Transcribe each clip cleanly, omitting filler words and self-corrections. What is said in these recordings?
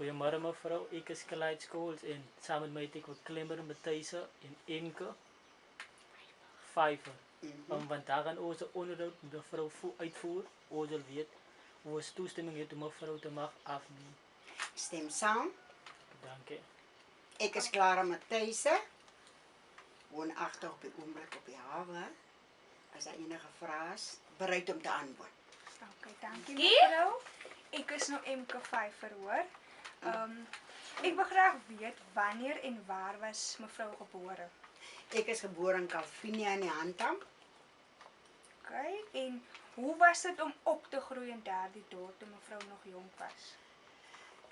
Goeiemorgen mevrouw, ik is Clyde Schools en samen met mij ik wat Klimmer, Matthijssen en Imke Vijver. Want daar gaan onze onderhoud mevrouw uitvoeren, onze weet hoe ze toestemming heeft om mevrouw te mag afnemen. Stem saam. Dank je. Ik is Clara Matthijssen. Woonachtig op die oomblik op die haven. Als er enige vraag is, bereid om te antwoorden. Oké, dankie mevrouw. Ik is nou Imke Vijver hoor. Ik wil graag weten wanneer en waar was mevrouw geboren? Ik is geboren in Calvinia in die Handam. Oké, en hoe was het om op te groeien daar die dorp toen mevrouw nog jong was?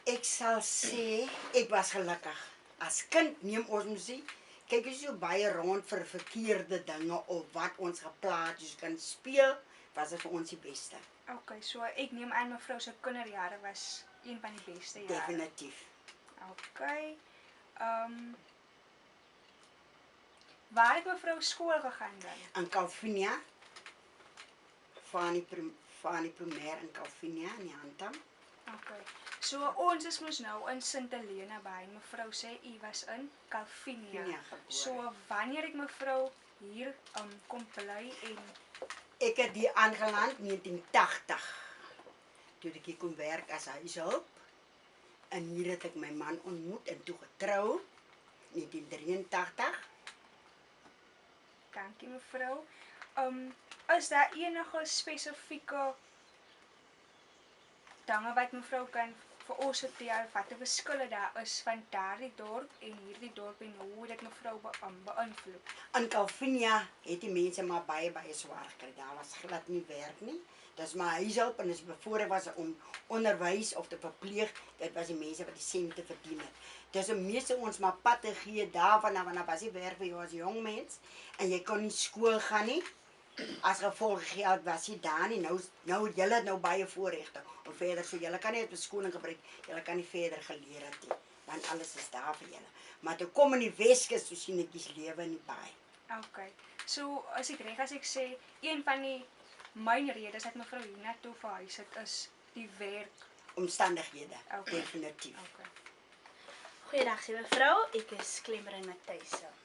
Ik sal sê, ek was gelukkig. As kind neem ons muziek, kyk jy so baie rond vir verkeerde dinge of wat ons geplaat is kan speel, was dit vir ons die beste. Oké, so ek neem aan mevrouw se kinderjare was een van die beste jare. Definitief. Oké. Waar het mevrouw school gegaan dan? In Calvinia, van die primêr in Calvinia in die Handam. Oké. So ons is mos nou in Sint Helena by. Mevrou sê u was in Calvinia. Ja, gebore. So wanneer ek mevrou hier kom bly en Ek het hier aangeland 1980. Toe ek hier kom werk as huishulp. En hier het ek my man ontmoet en toe getrou 1983. dankie mevrou. Is daar enige spesifieke dinge wat mevrou kan vir ons vertel wat die verskille daar is van daardie dorp en hierdie dorp en hoe dit mevrou beïnvloed? In Calvinia het die mense maar baie swaar gekry. Daar was glad nie werk nie. Dis maar huishulp en as bevoorreg was om onderwys of te verpleeg, dit was die mense wat die sente verdien het. Dis om meeste ons maar pad te gee daarvan af, want daar was nie werk vir jou as jong mens en jy kon nie skool gaan nie. As gevolg geld was jy daar nie. Nou julle nou baie voorregte om verder, so julle kan nie uit beskoning gebruik, julle kan nie verder geleer het nie, want alles is daar vir julle. Maar toe kom in die Weskus, so sien ek die lewe in die baie. Okay. So as ek reg as ek sê, een van die myn redes dat mevrou hiernatoe verhuis het is die werk. Omstandighede, Okay. definitief. Okay. Goeiedag, mevrou. Ek is Klimmer en Matthijssen.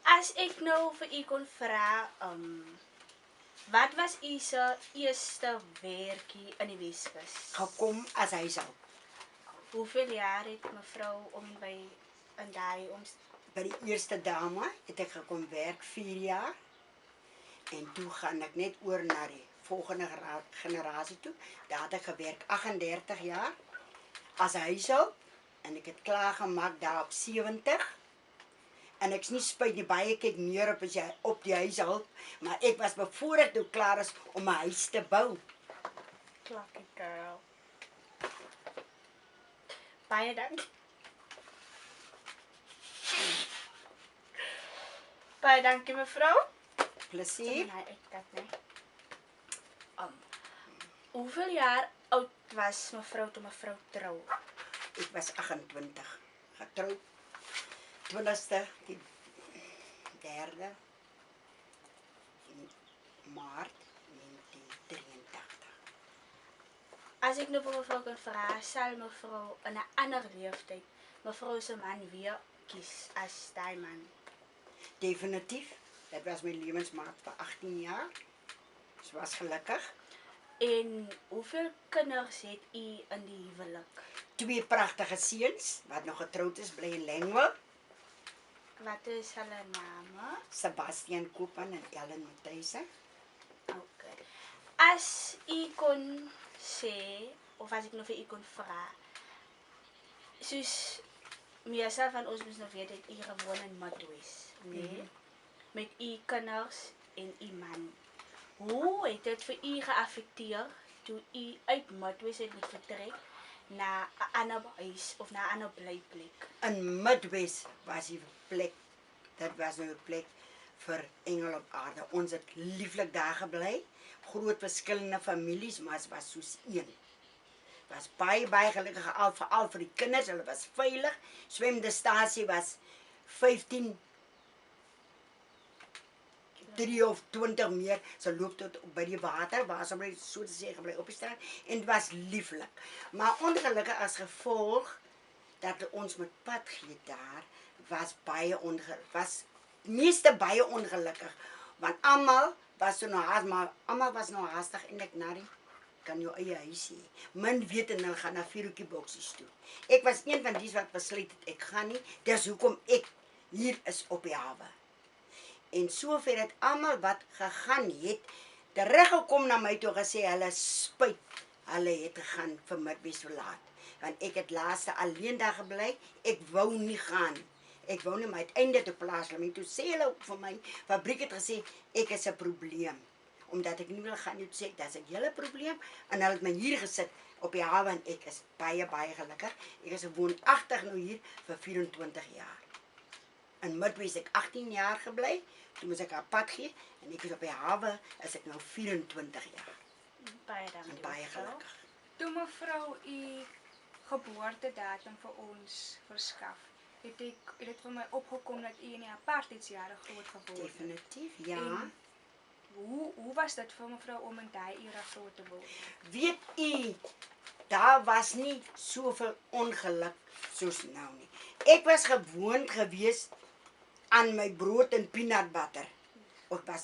As ek nou vir u kon vra, wat was u se eerste werkie in die Weskus? Gekom as huishulp. Hoeveel jaar het mevrou om by in daai By die eerste dame het ek gekom werk 4 jaar. En toe gaan ek net oor na die volgende generasie toe. Daar het ek gewerk 38 jaar as huishulp en ek het klaar gemaak daar op 70. En ek's nie spyt nie, baie kyk meer op as jy op die huishulp, maar ek was bevoorreg toe klaar is om 'n huis te bou. Klokkie girl. Baie dankie. Baie dankie mevrou. Plesier. Nee, ek dat nie. Hoeveel jaar oud was mevrou toe mevrou trou? Ek was 28, getroud 20ste, die 3de Maart 1983. As ek nou vir mevrou kan vra, sal mevrou in 'n ander leeftyd mevrou se man weer kies as daai man? Definitief, dit was my lewensmaat vir 18 jaar. Sy was gelukkig. En hoeveel kinders het u in die huwelik? 2 pragtige seuns wat nog getroud is, bly in Langwell. Wat is hulle name? Sebastian Koopman en Ellen Matthijssen. Okay. As u kon sê, of as ek nou vir u kon vra, soos meeste van ons moet nou weet dat u gewoon in Matwes, nee? Met u kinders en u man. Hoe het dit vir u geaffekteer toe u uit Matwes het moet vertrek na 'n ander huis of na 'n ander blyplek? In Midwes was die plek, dit was nou 'n plek vir engel op aarde. Ons het lieflik daar gebly, groot verskillende families, maar het was soos een. Was baie gelukkig veral vir die kinders, hulle was veilig. Swemdistansie was 15 3 of 20 meer, so loop tot by die water, waar sy bly so te sê gebly op die strand, en dit was lieflik. Maar ongelukkig as gevolg dat ons met pad gee daar, was meeste baie ongelukkig, want almal was so nou haast, maar almal was nou haastig eintlik na die kan jou eie huis hê. Min weet en hulle gaan na vierhoekie boksies toe. Ek was een van die wat besluit het, ek gaan nie, dis hoekom ek hier is op die hawe. En sover het almal wat gegaan het, teruggekom na my toe gesê, hulle spyt, hulle het gegaan vir Midwes verlaat. Want ek het laaste alleen daar gebly, ek wou nie gaan. Ek wou nie, maar uiteindelik toe Plaasliming, toe sê hulle vir my, fabriek het gesê, ek is 'n probleem. Omdat ek nie wil gaan nie, toe sê ek, dis 'n hele probleem, en hulle het my hier gesit, op die hawe, en ek is baie, baie gelukkig. Ek is woonagtig nou hier, vir 24 jaar. In Midwes het ek 18 jaar gebly, toe moes ek haar pad gee, en ek is op die hawe, is ek nou 24 jaar, Baie dankie. en baie mevrou. gelukkig. Toe mevrou u geboortedatum vir ons verskaf, het dit vir my opgekom dat u in die apartheidsjare groot geword het. Definitief, ja. En hoe was dit vir mevrou om in daai era groot te word? Weet u, daar was nie soveel ongeluk soos nou nie. Ek was gewoond gewees aan my brood en peanut butter.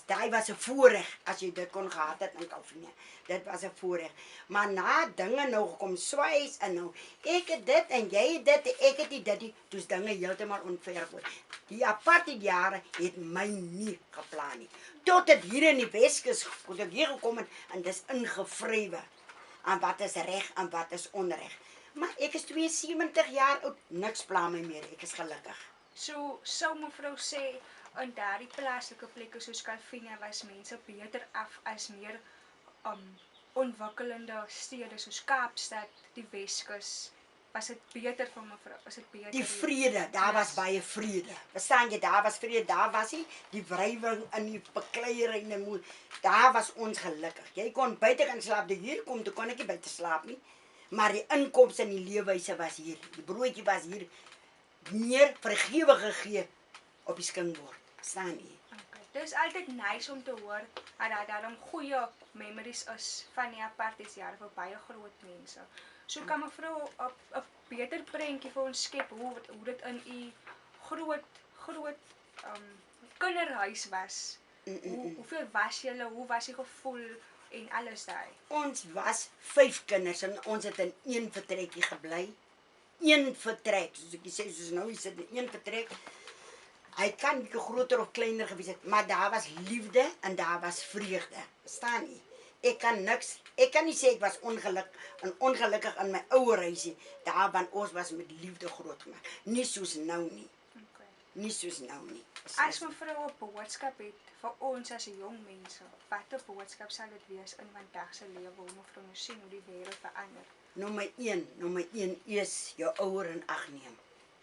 Daai was 'n voorreg as jy dit kon gehad het in Kalvinia. Dit was 'n voorreg. Maar na dinge nou gekom swys en nou ek het dit en jy het dit, ek het dit, toe's dinge heeltemal onfair geword. Die apartheidjare het my nie geplan nie. Tot dit hier in die Weskus, toe ek hier gekom het en dis ingevrywe aan wat is reg en wat is onreg. Maar ek is 72 jaar oud, niks pla my meer, ek is gelukkig. So sou mevrou sê in daardie plaaslike plekke soos Kalvinia was mense beter af as meer ontwikkelende stede soos Kaapstad, die Weskus. Was dit beter vir mevrou? Was dit beter? Die vrede, daar was baie vrede. Verstaan jy, daar was vrede, daar was die wrywing in die bekleierery en moed. Daar was ons gelukkig. Jy kon buite gaan slaap, hier kom, toe kon ek nie buite slaap nie. Maar die inkomste en die leefwyse was hier. Die broodjie was hier meer vergewe gegee op die skinkbord. Verstaan jy? Okay. Dit is altyd nice om te hoor dat daar daarom goeie memories is van die apartheidsjare vir baie groot mense. So kan mevrou 'n beter prentjie vir ons skep hoe dit in u groot kinderhuis was. Hoeveel was julle? Hoe was die gevoel en alles daai? Ons was 5 kinders en ons het in een vertrekkie gebly. Een vertrek, soos ek sê, soos nou is dit een vertrek. Hy kan bietjie groter of kleiner gewees het, maar daar was liefde en daar was vreugde. Verstaan jy? Ek kan nie sê ek was ongelukkig in my ouer huisie. Daar want ons was met liefde grootgemaak. Nie soos nou nie. Okay. Nie soos nou nie. As mevrou 'n boodskap het vir ons as jong mense, watter boodskap sal dit wees in vandag se lewe hoe mevrou nou sien hoe die wêreld verander? Nommer 1 is jou ouer in ag neem.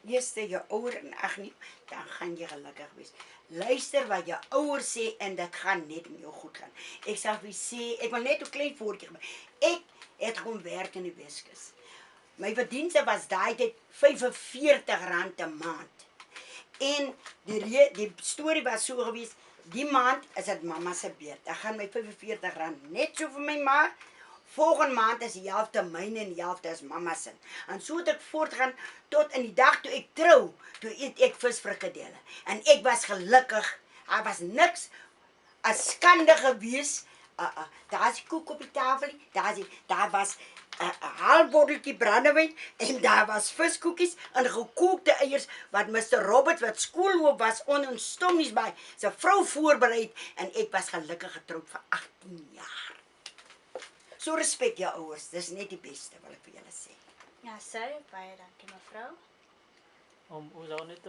Eerste jou ouer in ag neem, dan gaan jy gelukkig wees. Luister wat jou ouers sê en dit gaan net met jou goed gaan. Ek sal vir sê, ek wil net 'n klein voorbeeld gee. Ek het gaan werk in die Weskus. My verdienste was daai tyd R45 'n maand. En die storie was so gewees, die maand is dit mamma se beurt. Dan gaan my R45 net so vir my ma. Volgende maand is die helfte myne en die helfte is mamma se. En so het ek voortgaan tot in die dag toe ek trou, toe eet ek visfrikadelle. En ek was gelukkig. Daar was niks as skande gewees. Daar is die koek op die tafel, daar was 'n halfbotteltjie brandewyn en daar was viskoekies en gekookte eiers wat Mr. Robert wat skoolhoof was ons stommies by sy vrou voorberei en ek was gelukkig getroud vir 18 jaar. So respek jou ouers, dis net die beste wil ek vir julle sê. Ja, sê baie dankie mevrou. Hoe zou net